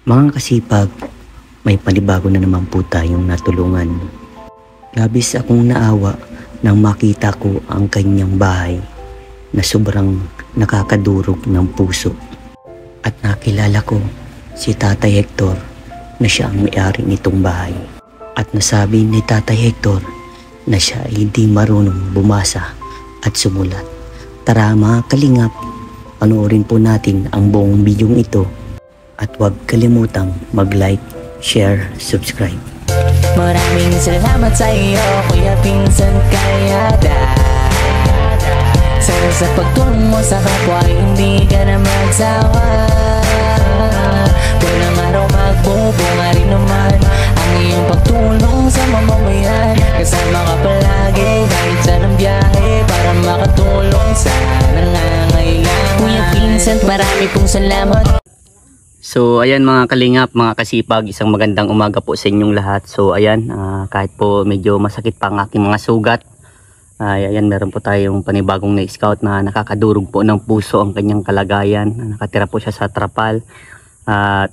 Mga kasipag, may panibago na naman po tayong natulungan. Labis akong naawa nang makita ko ang kanyang bahay na sobrang nakakadurog ng puso. At nakilala ko si Tatay Hector na siya ang may-ari nitong bahay. At nasabi ni Tatay Hector na siya ay hindi marunong bumasa at sumulat. Tara mga kalingap, panoorin po natin ang buong bidyong ito. At huwag kalimutang mag-like, share, subscribe. Maraming salamat sa iyo, Kuya Pinsan Kayada. Sana sa pagtulong mo sa kapwa, hindi ka na magsawa. Walang araw magbubunga rin naman ang iyong pagtulong sa mamamayan. Kasama ka palagi kahit saan ang biyahe para makatulong sa nangangailangan. Kuya Pinsan, marami pong salamat. So ayan mga kalingap, mga kasipag, isang magandang umaga po sa inyong lahat. So ayan, kahit po medyo masakit pa ang aking mga sugat, ayan, meron po tayong panibagong na-scout na nakakadurog po ng puso ang kanyang kalagayan. Nakatira po siya sa trapal at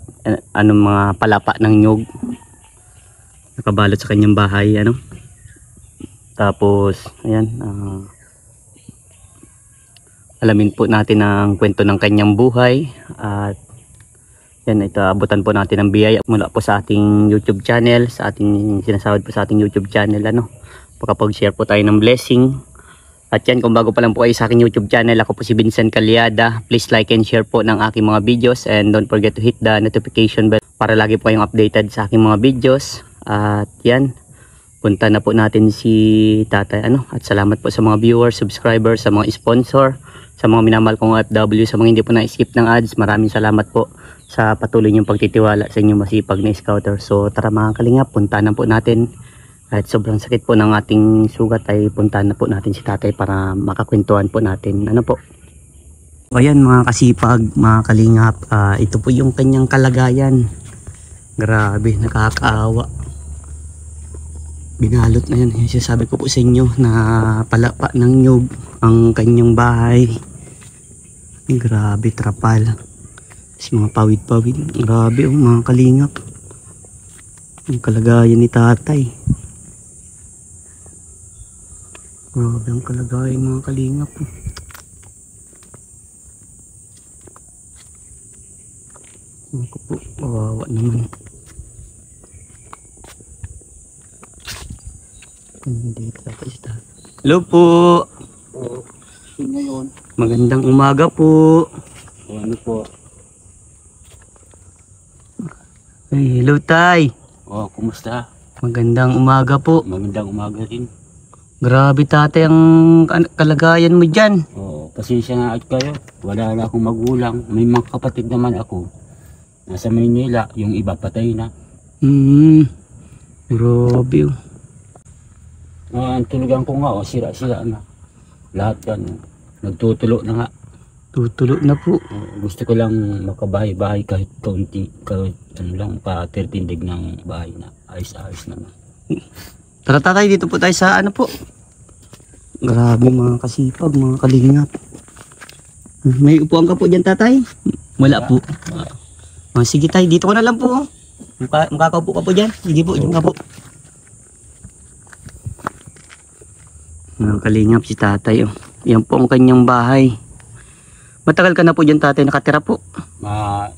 anong mga palapa ng nyug nakabalot sa kanyang bahay, ano. Tapos ayan, alamin po natin ang kwento ng kanyang buhay. At yan, ito, abutan po natin ang biyaya mula po sa ating YouTube channel, sa ating sinasahod po sa ating YouTube channel, ano. Pakapag-share po tayo ng blessing. At yan, kung bago pa lang po kayo sa aking YouTube channel, ako po si Vincent Calyada. Please like and share po ng aking mga videos, and don't forget to hit the notification bell para lagi po kayong updated sa aking mga videos. At yan, punta na po natin si Tatay, ano. At salamat po sa mga viewers, subscribers, sa mga sponsor, sa mga minamahal kong OFW, sa mga hindi po na-skip ng ads. Maraming salamat po sa patuloy niyong pagtitiwala sa inyong masipag na scouter. So tara mga kalingap, punta na po natin. Kahit sobrang sakit po ng ating sugat, ay punta na po natin si Tatay para makakwentuhan po natin, ano po. Ayan mga kasipag, mga kalingap, ito po yung kanyang kalagayan. Grabe, nakakaawa. Binalot na yan, sabi ko po sa inyo na palapa ng nyug ang kanyang bahay. Grabe, trapal. Mga pawid-pawid. Grabe, mga kalingap. Ang kalagayan ni Tatay. Grabe ang kalagayan, mga kalingap. Ako po, kawawa naman. Hindi Tatay si Tatay. Hello po. Ngayon. Magandang umaga po. Ano po? Ay, hello Tay. Oh, kumusta? Magandang umaga po. Magandang umaga rin. Grabe Tatay ang kalagayan mo dyan. Oh, pasensya na at kayo. Wala na akong magulang. May mga kapatid naman ako. Nasa Maynila, yung iba patay na. Grabe. Ang tulugan ko nga, sira-sira na. Lahat yan, nagtutulo na nga. Tutulo na po. Gusto ko lang makabahay-bahay kahit kaunti, kahit ano lang, pa 13 dig ng bahay na. Ayos-ayos naman. Tara Tatay, dito po tayo sa ano po. Grabe mga kasipag, mga kalingap. May upuan ka po dyan Tatay? Wala po. Sige Tay, dito ko na lang po. Makakaupo ka po dyan. Sige po, dyan ka po. Mga kalingap, si Tatay. Oh. Yan po ang kanyang bahay. Matagal ka na po dyan Tatay nakatira po?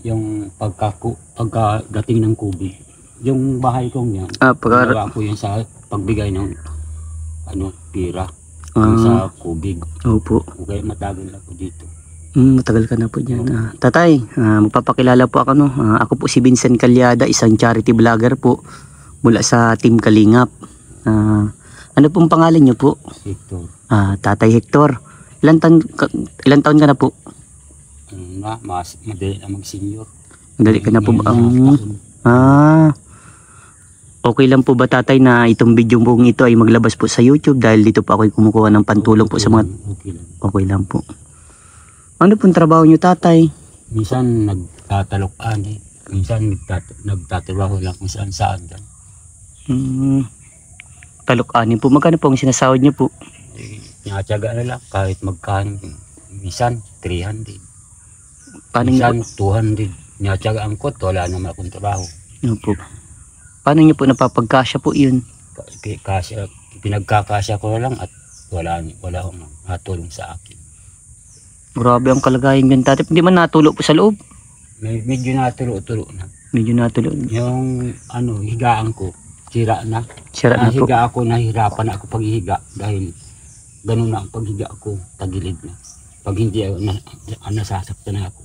Yung pagkagating ng kubig. Yung bahay kong yan, pagawa ko yan sa pagbigay ng pira sa kubig. Opo. Okay, matagal na po dito. Matagal ka na po dyan. Tatay, magpapakilala po ako. No? Ako po si Vincent Calyada, isang charity vlogger po mula sa Team Kalingap. Ano pong pangalan niyo po? Hector. Tatay Hector. Ilan taon ka na po? Madali na mag-senior. Madali ka na po ba? Okay lang po ba Tatay na itong video pong ito ay maglabas po sa YouTube dahil dito po ako kumukuha ng pantulong po sa mga... Okay lang po. Ano pong trabaho niyo Tatay? Minsan nagtatalokan minsan nagtatrabaho lang kung saan saan. Talok-anin po. Magkano po ang sinasahod niyo po? Tinatyaga na lang kahit magkano. Minsan 300. Paano Minsan 200. Tinatsagaan ko, wala naman akong trabaho. Ano po? Paano niyo po napapagkasya po yun? Kasya, pinagkakasya ko lang at wala akong natulong sa akin. Grabe ang kalagayan yun, tatay. Hindi man natulo po sa loob. Medyo natulo-tulo na. Medyo natulo. Yung higaan ko, sira na. Sira na po. Nahiga ako, nahihirapan ako paghihiga dahil ganun na ang paghiga ko, tagilid na. Pag hindi ako, nasasaktan na ako.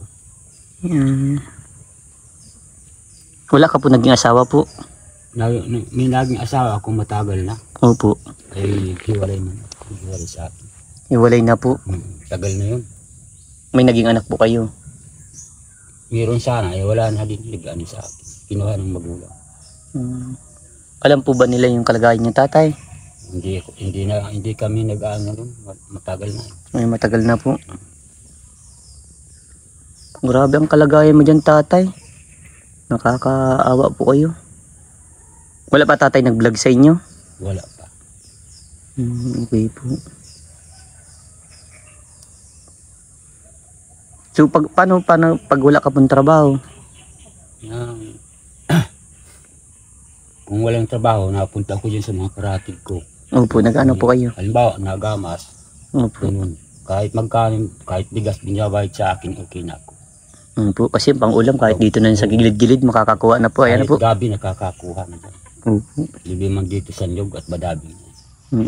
Wala ka po naging asawa po? May naging asawa ako matagal na. Opo. Ay, hiwalay na. Hiwalay sa akin. Hiwalay na po. Tagal na yun. May naging anak po kayo? Meron sana, wala na din nag-ano sa akin. Kinuha ng magulang. Alam po ba nila yung kalagayan niyo, tatay? Hindi kami nag-ano nun. Matagal na. May matagal na po. Grabe ang kalagayan mo dyan, tatay. Nakakaawa po kayo. Wala pa tatay nag-vlog sa inyo? Wala pa. Okay po. So paano pag wala ka pong trabaho? Kung walang trabaho, napunta ko dyan sa mga karatig ko. Opo, nag-ano po kayo? Halimbawa, nagamas. Opo. Ganun. Kahit magkano, kahit bigas binabahit sa akin, okay na ako. Po, kasi pang ulam kahit dito na sa gilid-gilid makakakuha na po. Ayan na po. Kahit gabi nakakakuha na dyan. Opo. Libi man dito sa Nyog at Badabi.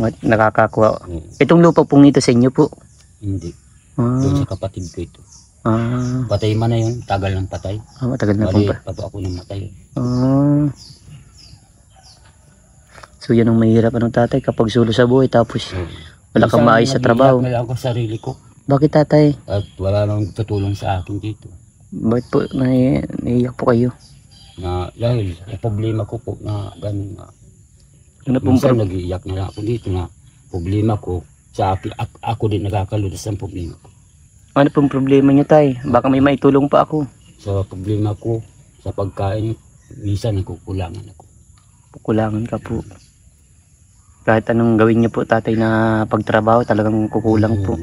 At nakakakuha. Itong lupa pong ito sa inyo po? Hindi. Doon sa kapatid ko ito. Patay man na yun, tagal ng patay. Matagal na po Mali, ba? pa ako nang matay. So yan ang mahirap tatay kapag sulo sa buhay tapos wala kang maayos sa trabaho. Wala ako sarili ko. Bakit tatay? At wala nang tutulong sa akin dito. Bakit po naiiyak po kayo? Dahil sa problema ko po na ganun nga. Ano pong Minsan nag-iiyak na lang ako dito na problema ko sa akin. Ako din nakakaludas ng problema ko. Ano pong problema niyo tay? Baka may maitulong pa ako. Sa problema ko sa pagkain, minsan nagkukulangan ako. Kukulangan ka po. Kahit anong gawin niyo po tatay na pagtrabaho talagang kukulang po.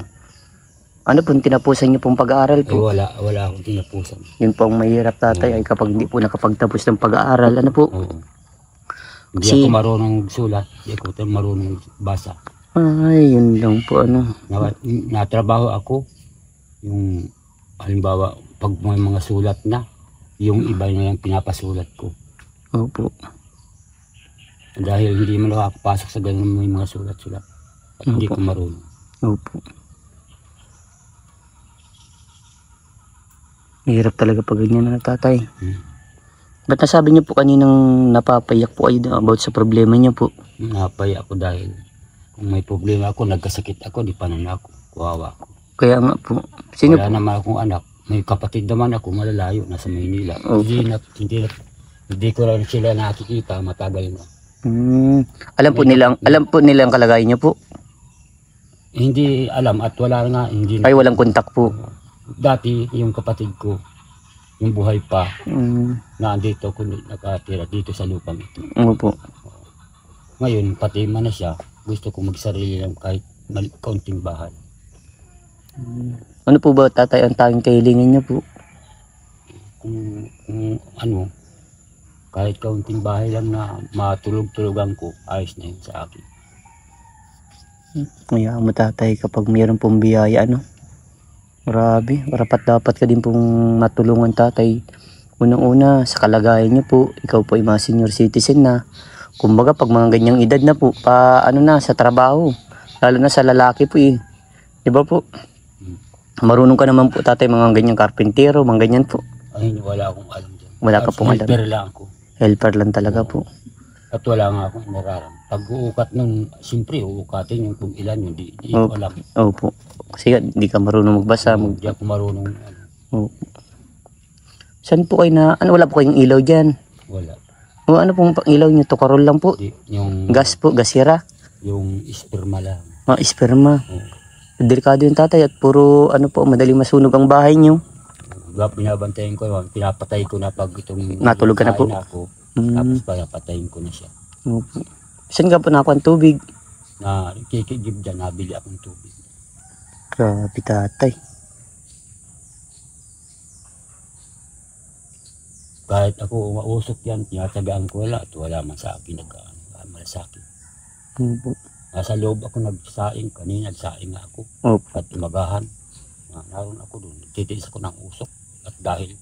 Ano pong tinapusan niyo pong pag-aaral po? Wala akong tinapusan. Yun po ang mahirap tatay ay kapag hindi po nakapagtapos ng pag-aaral. Ano po? Hindi ako marunong sulat, hindi ako marunong basa. Ay, yun lang po Natrabaho ako, yung halimbawa pag may mga sulat na, yung iba na lang pinapasulat ko. Opo. Dahil hindi mo nakakapasok sa ganun may mga sulat-sulat. At hindi ko marunong. Opo. Mahirap talaga pag ganyan tatay. Ba't nasabi niyo po kaninang napapayak po kayo about sa problema niyo po? Napapayak ako dahil kung may problema ako, nagkasakit ako, di pa na ako. Kuwawa ako. Kaya nga po. Wala naman akong anak. May kapatid naman ako malalayo, nasa Maynila. Hindi ko lang sila nakikita, matagal na. Alam po nila ang kalagayan niyo po? Hindi alam at wala nga. Ay walang kontak po? Dati yung kapatid ko, yung buhay pa, na andito ko nakatira dito sa lupang ito. Opo. Ngayon, pati man na siya, gusto ko magsarili lang kahit kaunting bahay. Ano po ba tatay ang tanging kahilingan niyo po? Kung kahit kaunting bahay lang na matulog-tulogan ko, ayos na yun sa akin. Kaya mo tatay kapag mayroon pong biyaya Grabe, dapat ka din pong matulungan tatay. Unang-una sa kalagayan niyo po, ikaw po ay mga senior citizen na. Kumbaga pag mga ganyang edad na po, sa trabaho. Lalo na sa lalaki po Diba po? Marunong ka naman po tatay mga ganyang karpentero, mga ganyan po. Ay, wala akong alam dyan. Wala ka pong alam. Helper lang ako. Helper lang talaga po. At wala nga akong nararam. Pag uukat nun, siyempre uukatin yung kung ilan yun, di ko alam. Opo. Kasi hindi ka marunong magbasa. Hindi ako marunong. Opo. Saan po kayo wala po kayong ilaw dyan? Wala. O ano pong ilaw nyo? Tukarol lang po? Yung gas po, gasira? Yung esperma lang. Esperma. Delikado yung tatay at puro madaling masunog ang bahay nyo. Binabantayan ko, pinapatay ko na pag itong natulog ka na po. Tapos pinapatayin ko na siya. Opo. Saan ka po nakuha ang tubig? Kikigib dyan, nabili akong tubig. Grabe tatay. Kahit ako mausok yan, tinatagaan ko wala man sa akin nagmalasakit. Opo. Nasa loob ako nagsaing, kanina nagsaing nga ako. Opo. At umagahan, naroon ako doon, titiis ako ng usok. At dahil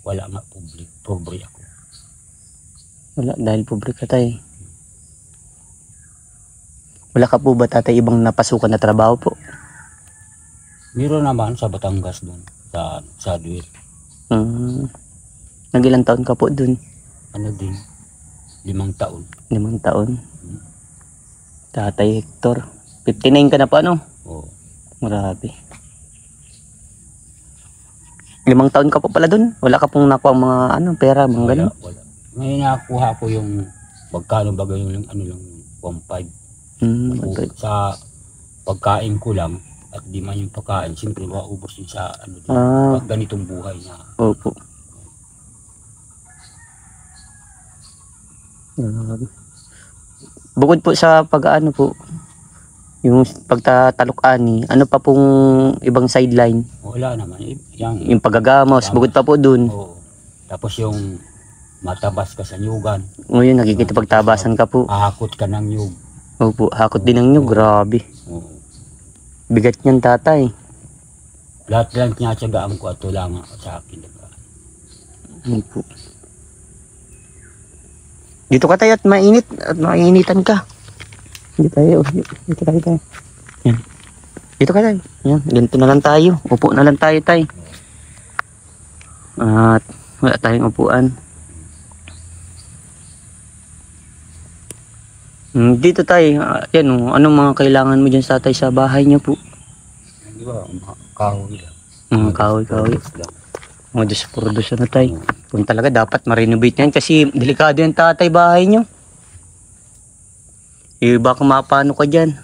wala nga pobre ako. Wala, dahil pobre ka tay. Wala ka po ba tatay ibang napasukan na trabaho po? Meron naman sa Batangas doon, sa Duit. Nagilang taon ka po dun? Ano din, 5 taon. 5 taon. Tatay Hector. 59 ka na pa ano? Oo. Marami. 5 taon ka po pala dun? Wala ka pong nakuha mga pera, mga ganun? Wala. Ngayon nakuha ko yung pagkano bagay yung 1.5. Sa pagkain ko lang at di man yung pagkain, siyempre maubos yun sa ganitong buhay na. Opo. Bukod po sa pag-ano po, yung pagtatalok-ani, ano pa pong ibang sideline? Wala naman. Yung paggagamos, bukod pa po dun. Oo. Tapos yung matabas ka sa nyugan. Ngayon, nakikita pagtabasan ka po. Ahakot ka ng nyug. Opo, hakot din ng nyug, grabe. Oo. Bigat niyan tatay. Lahat lang tinatsagaan ko at wala nga sa akin. Opo. Dito ka tayo at mainit at mainitan ka. Dito tayo. Yan. Dito ka tayo. Yan. Ganito na lang tayo. Upo na lang tayo tay. At wala tayong upuan. Dito tayo. Yan o. Anong mga kailangan mo dyan sa tay sa bahay niyo po? Di ba? Kahoy lang. Mga kahoy. Mga dos na tayo. Kung talaga dapat ma-renovate yan kasi delikado yung tatay bahay nyo. Baka mapano ka dyan.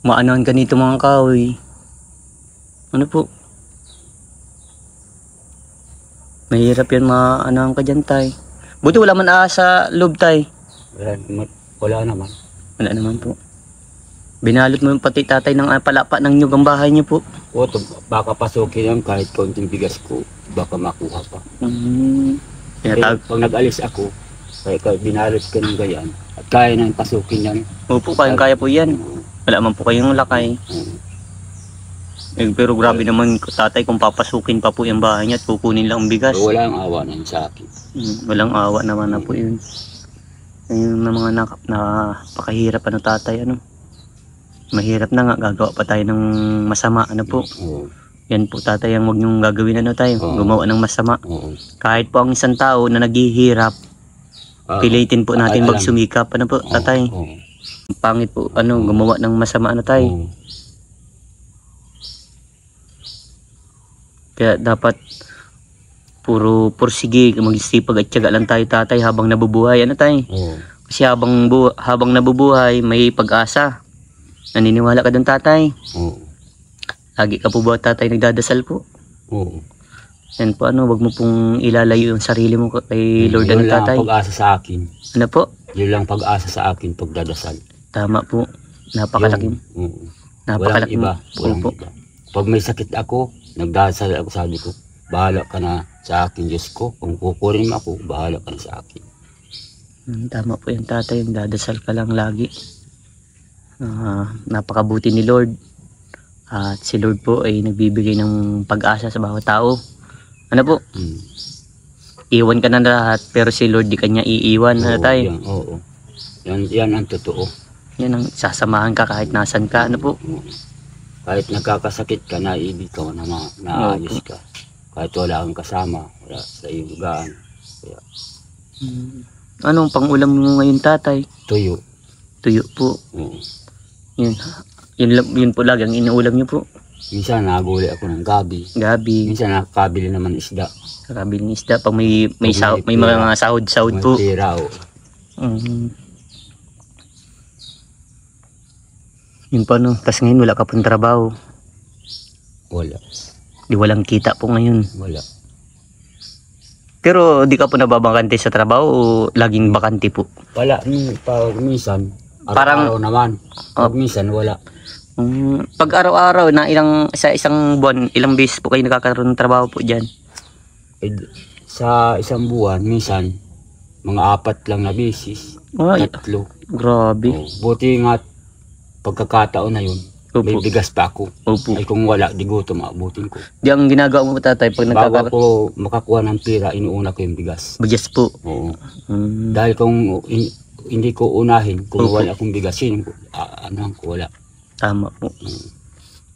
Maanohan ka nito mga kahoy. Ano po? Mahirap yan maanohan ka dyan tay. Buti wala man sa loob tay. Wala naman. Wala naman po. Binalot mo yung pati tatay ng palapa ng nyug ang bahay niyo po. O, baka pasukin yan kahit konting bigas ko, baka makuha pa. Pag nag-alis ako, kaya binalot ko ng gayan, at kaya nang pasukin yan. Opo, kaya po yan. Wala man po kayong lakay. Pero grabe naman tatay kung papasukin pa po yung bahay niya at kukunin lang ang bigas. So, walang awa na sa akin. Walang awa naman na po yun. Yung mga napakahirap tatay Mahirap na nga, gagawa pa tayo ng masama po. Yan po tatay ang wag niyong gagawin tayo, gumawa ng masama. Kahit po ang isang tao na naghihirap, pilitin po natin magsumikap po tatay. Pangit po gumawa ng masama tayo. Kaya dapat puro pursige, magsipag at tiyaga lang tayo tatay habang nabubuhay tayo. Kasi habang nabubuhay may pag-asa. Naniniwala ka doon tatay? Oo. Lagi ka po ba tatay nagdadasal po? Oo. Yan po wag mo pong ilalayo yung sarili mo kay Lord tatay. Yun lang pag-asa sa akin. Ano po? Yun lang pag-asa sa akin pagdadasal. Tama po. Napakalaking. Napakalaking. Walang iba. Pag may sakit ako, nagdasal ako, sabi ko, bahala ka na sa akin Diyos ko. Kung kukunin mo ako, bahala ka na sa akin. Tama po yung tatay, nagdadasal ka lang lagi. Napakabuti ni Lord at si Lord po ay nagbibigay ng pag-asa sa bawat tao. Ano po? Iwan ka na lahat pero si Lord di kanya iiwan. Tayo? Oo. Yan ang totoo. Yan ang sasamahan ka kahit nasan ka. Ano po? Kahit nagkakasakit ka, naibig ka, naayos ka. Kahit wala kang kasama, wala sa iyong gaan. Kaya... Anong pang-ulam mo ngayon tatay? Tuyo. Tuyo po. Oo. Yun po lagi ang inuulam niyo po. Minsan naguli ako ng gabi. Minsan nakakabili naman isda. Nakakabili ng isda pag may mga sahod po. May pera. Yun po tas ngayon wala ka pong trabaho. Wala. Walang kita po ngayon. Wala. Pero di ka po nababakante sa trabaho o laging bakante po? Wala. Minsan. Araw-araw naman. Minsan wala. Pag araw-araw na sa isang buwan, ilang beses po kayo nakakaroon ng trabaho po dyan? sa isang buwan, minsan, mga 4 lang na beses. Ay, 3. grabe. Buti nga, pagkakataon na yun, may Opo. bigas pa ako. Opo. Ay kung wala, di gutom, maabutin ko. Di ang ginagawa mo tatay pag Bago ako makakuha ng pira, inuuna ko yung bigas. bigas po. Oo. Mm. Dahil kung hindi ko unahin, kung Opo. wala akong bigas, yun, ano ko, wala. Tama po.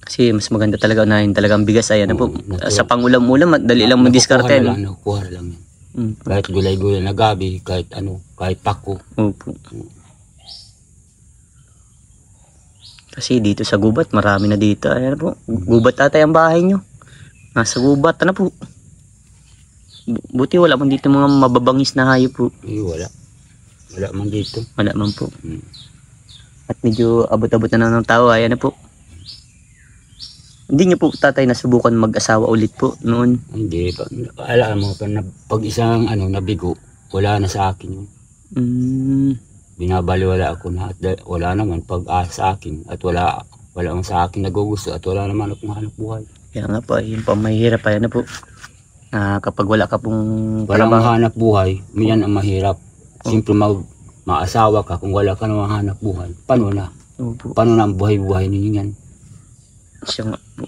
Kasi mas maganda talaga unahin talagang bigas ay ano po. natural. Sa pangulam-ulam, dali lang Nakukuha mag-diskarte. na No? lang, nakukuha na lang yan. Mm. Kahit gulay-gulay na gabi, kahit ano, kahit pako. Opo. Kasi dito sa gubat, marami na dito. Ayan po. Gubat tatay ang bahay nyo. Nasa gubat na po. Buti wala man dito mga mababangis na hayop po. Wala. Wala man dito. Wala man po. Hmm. At medyo abot-abot na ng tao. Ayan na po. Hindi nyo po tatay nasubukan mag-asawa ulit po noon. Hindi. Alam mo, pag isang nabigo, wala na sa akin yun. Mm. Binabaliwala ako na at wala naman pag-asa sa akin at wala man sa akin nagugusto at wala naman akong hanap buhay. Kaya nga po, yun pa mahirap. Ayan na po. Kapag wala ka pong Walang trabaho. hanap buhay, yan ang mahirap. Siyempre maasawa ka kung wala ka namang hanap buhay. Paano na? Opo. Paano na ang buhay-buhay ninyo yan? Siya nga po.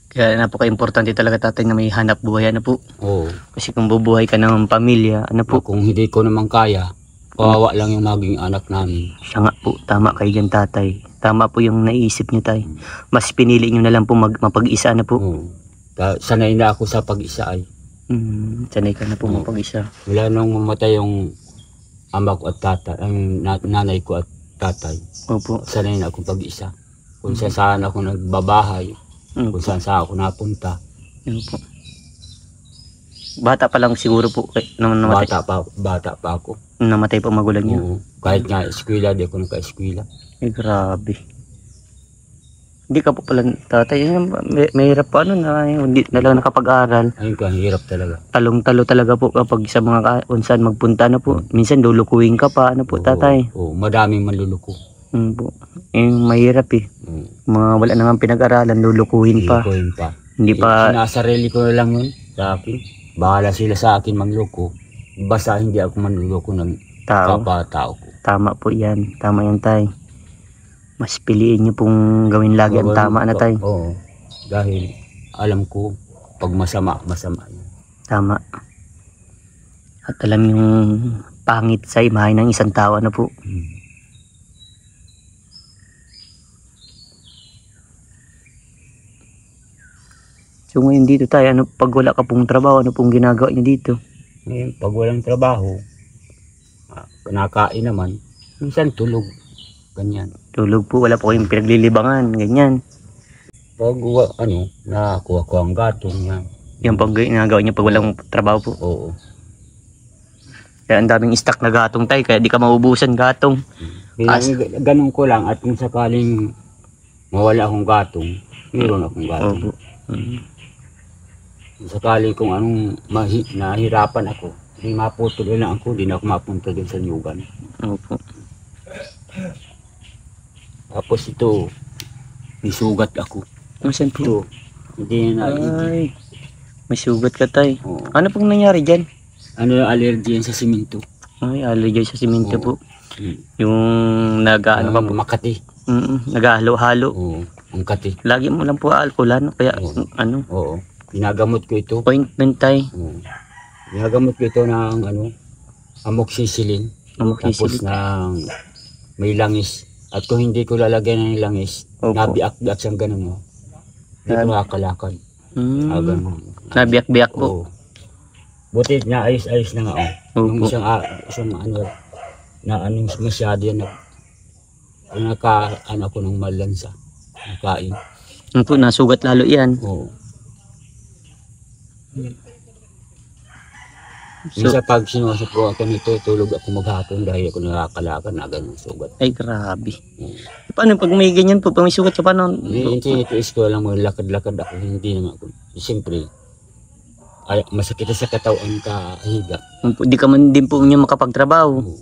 Kaya napaka-importante talaga tatay na may hanap buhay. Ano po? Oo. Kasi kung bubuhay ka ng pamilya, ano po? Kung hindi ko naman kaya, kawawa lang yung maging anak namin. Siya nga po, tama kayo dyan tatay. Tama po yung naisip nyo tay. Mas pinili nyo na lang po mapag-isa na po. Oo. Sanay na ako sa pag-isa ay. Sanay ka na po mapag-isa. Wala nung mamatay yung ama ko at tatay, ang nanay ko at tatay. Opo. Sanay na akong pag-isa. Kung saan ako nagbabahay, kung saan ako napunta. Yun po. Bata pa lang siguro po nung namatay. Bata pa ako. Nung namatay po magulang niyo. Oo. Kahit nga eskwela, di ako naka-eskwela. Grabe. Hindi ka po pala tatay. Mahirap po hindi na lang nakapag-aral. Ayun ko, ang hirap talaga. Talong-talo talaga po kapag sa mga kung saan magpunta na po. Minsan lulukuhin ka pa. Ano po tatay? Oo, madaming manluluko. Po. Yung mahirap eh. Mga wala nang pinag-aralan, lulukuhin pa. Lulukuhin pa. Hindi pa. Sinasarili ko na lang yun sa akin. Bahala sila sa akin mangloko. Basta hindi ako manluloko ng kapwa-tao ko. Tama po yan. Tama yan tay. Mas piliin nyo pong gawin lagi ang tama na tay. Oo. Dahil alam ko pag masama yan. Tama. At alam yung pangit sa imahe ng isang tao na po. So ngayon dito tayo, pag wala ka pong trabaho, ano pong ginagawa nyo dito? Ngayon, pag walang trabaho, kinakain naman, minsan tulog. Ganyan. Tulog po, wala po kayong pinaglilibangan, ganyan. Pag nakakuha ko ang gatong yan. Yung pag ginagawa nyo pag walang trabaho po. Oo. Kaya ang daming stock na gatong tayo, kaya di ka maubusan gatong. Ganun ko lang at kung sakaling mawala akong gatong, mayroon akong gatong. Opo. Kung sakali kung anong nahirapan ako, hindi maputol lang ako, hindi na ako mapunta doon sa nyugan. Opo. Tapos ito, may sugat ako. Saan po? Ito, hindi na Ay, may sugat ka tay. Oo. Ano pong nangyari dyan? Ano yung allergy yan sa simento? Ay, allergy sa simento po. Hmm. Yung nag-ano ka po? Makati. Nag-halo-halo. Oo, ang kati. Lagi mo lang po alcohol, kaya Oo. ano? Oo. Ginagamot ko ito. Ointment tay. Oo. Ginagamot ko ito ng amoxicillin. Tapos ng may langis. At kung hindi ko lalagyan ng langis, Opo. nabiak-biak siyang ganun. Hindi ko nakakalakad. Ganun. Nabiyak-biyak po. Oo. Buti na ayos-ayos na nga. Yung Opo. isang masyado yan. Ako ng malansa. Nakain. Ano po, nasugat lalo yan. Oo. So, Minsan pag sinusap ko ako nito, tulog ako maghapon dahil ako nakakalakad na ganun sugat. ay grabe. Paano pag may ganyan po, pag may sugat ka, paano? Hindi, itiis ko lang lakad-lakad ako. Hindi naman ako. Siyempre, masakit sa katawan ka higa. Di ka man din po niya makapagtrabaho. Oo.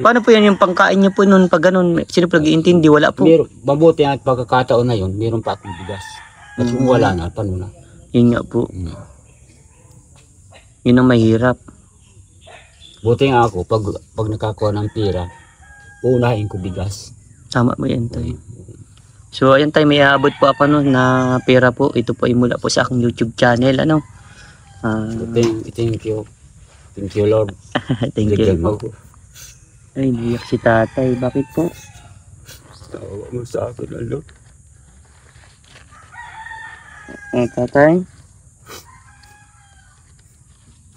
Paano po yan yung pangkain niyo po noon pag ganun? Sino po nag-iintindi? Wala po. Mabuti at pagkakataon na yun, meron pa akong bigas. At kung wala na, paano na? Yun nga po. Yun ang mahirap. Buti nga ako, pag nakakuha ng pira, uunahin ko bigas. Tama mo yan, tay. So ayan tay, may aabot po ako no, na pera po. Ito po ay mula po sa aking YouTube channel. Ano? Thank you. Thank you, Lord. Thank you. Ay, niyak si tatay. Bakit po? Tawa mo sa akin, Lord. Tatay?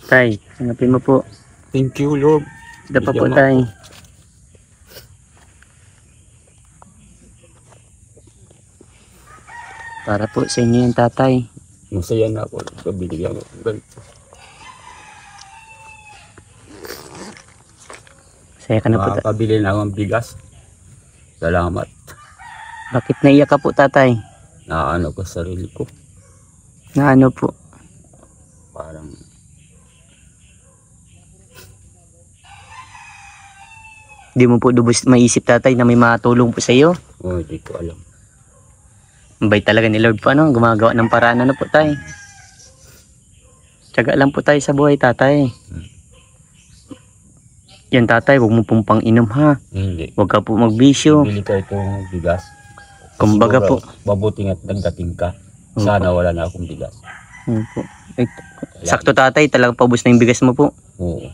Tay, hanapin mo po. Thank you, Lord. Ito pa po, tay. Para po sa inyo yung tatay. Masaya na ako. Binigyan ako. Ganito. Masaya ka na po, tatay. Makakabili na akong bigas. Salamat. Bakit naiyak ka po, tatay? Naano ko sa sarili ko. Na ano po? Parang Di mo po lubos maisip, tatay, na may matulong po sa iyo? hindi ko alam. Mabait talaga ni Lord po, ano? Gumagawa ng paraan, ano po, tay? Tiyaga lang po tayo sa buhay, tatay. Yan, tatay, huwag mo pong pang-inom, ha? Hindi. Huwag ka po magbisyo. Bili ka itong bigas. Kumbaga po. Mabuting at nagdating ka. Sana wala na akong bigas. Opo. Sakto, tatay, talagang paubos na yung bigas mo po. Oo.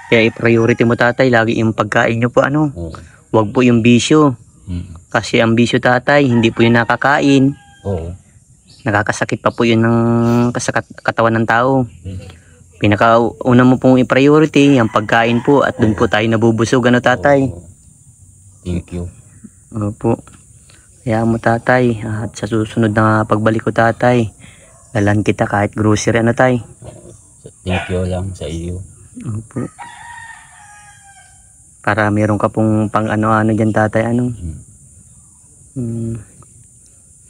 Kaya i-priority mo, tatay, lagi yung pagkain nyo po, ano? Oo. Huwag po yung bisyo. Kasi ang bisyo, tatay, hindi po yung nakakain. Oo. Nakakasakit pa po yun ng katawan ng tao. Pinakauna mo pong i-priority ang pagkain po at doon po tayo nabubusog, ano, tatay? Oo. Thank you. Opo. Kaya mo, tatay, at sa susunod na pagbalik ko, tatay, dalan kita kahit grocery, ano, tay? Thank you lang sa iyo. Opo. Para meron ka pong pang ano-ano dyan, tatay, ano?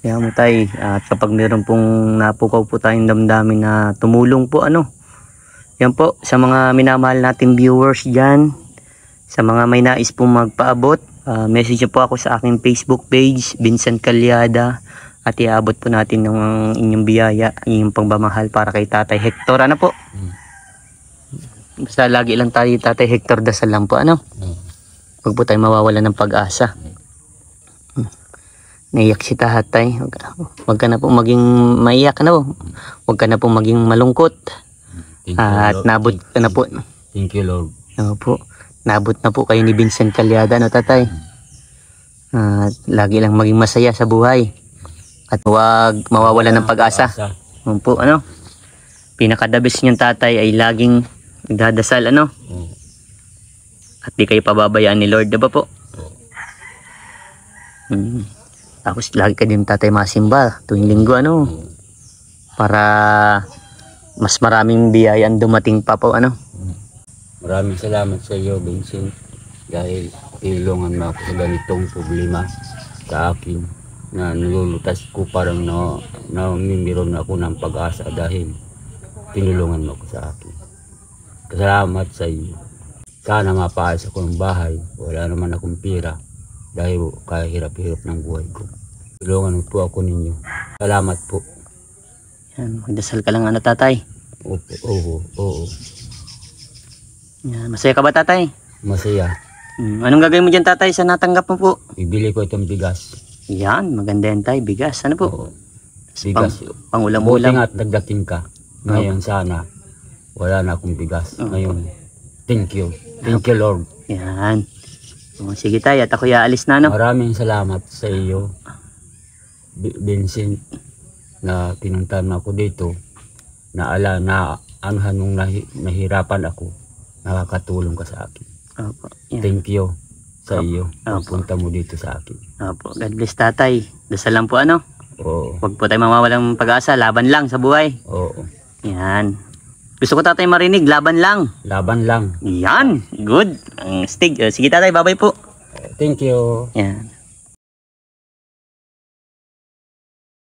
Kaya mo, tay, at kapag meron pong napukaw po tayong damdamin na tumulong po, ano? Yan po, sa mga minamahal nating viewers dyan, sa mga may nais pong magpaabot, message nyo po ako sa aking Facebook page, Vincent Calyada, at iabot po natin ng inyong biyaya, inyong pagmamahal para kay Tatay Hector, ano po? Basta lagi lang tayo, Tatay Hector, dasal lang po, ano? Huwag po tayo mawawala ng pag-asa. Naiyak si tatay. Huwag ka na po maging maiyak, ano? Huwag ka na po maging malungkot. At nabot ka na po. Thank you, Lord. Opo. Nabot na po kayo ni Vincent Calyada, no, tatay? At lagi lang maging masaya sa buhay. At huwag mawawala ng pag-asa. Opo, ano? Pinakadabis niyang tatay ay laging nagdadasal, ano? At di kayo pababayaan ni Lord, diba po? Tapos lagi ka din, tatay, masimba tuwing linggo, ano? Para mas maraming biyaya ang dumating pa po, ano? Maraming salamat sa iyo, Vincent, dahil tinulungan mo ako sa ganitong problema sa akin na nilulutas ko, parang namimiron ako ng pag-asa dahil tinulungan mo ako sa akin. Salamat sa iyo. Sana mapaayos ako ng bahay. Wala naman akong pira dahil kahirap-hirap ng buhay ko. Tulungan po ako ninyo. Salamat po. Yan, magdasal ka lang, ano, tatay? Oo. Yan, masaya ka ba, tatay? Masaya. Anong gagawin mo dyan, tatay, sa natanggap mo po? Ibili ko itong bigas. Yan, maganda yan, tay. Bigas, ano po? Oo. Bigas. Pang Buti ulam-ulam. nga at nagdating ka. Ngayon sana wala na akong bigas. Ngayon, thank you. Thank you, Lord. Yan. Sige, tay, at ako aalis na, no? Maraming salamat sa iyo, Vincent, na pinuntahan ako dito. Nung nahirapan ako, nakakatulong ka sa akin. Opo. Yan. Thank you sa iyo. Opo. Punta mo dito sa akin. Opo. God bless, tatay. Dasal lang po, ano? Oo. Huwag po tayo mawawalang pag-asa. Laban lang sa buhay. Oo. Yan. Gusto ko, tatay, marinig. Laban lang. Laban lang. Yan. Good. Ang stig. Sige, tatay. Bye-bye po. Thank you. Yan.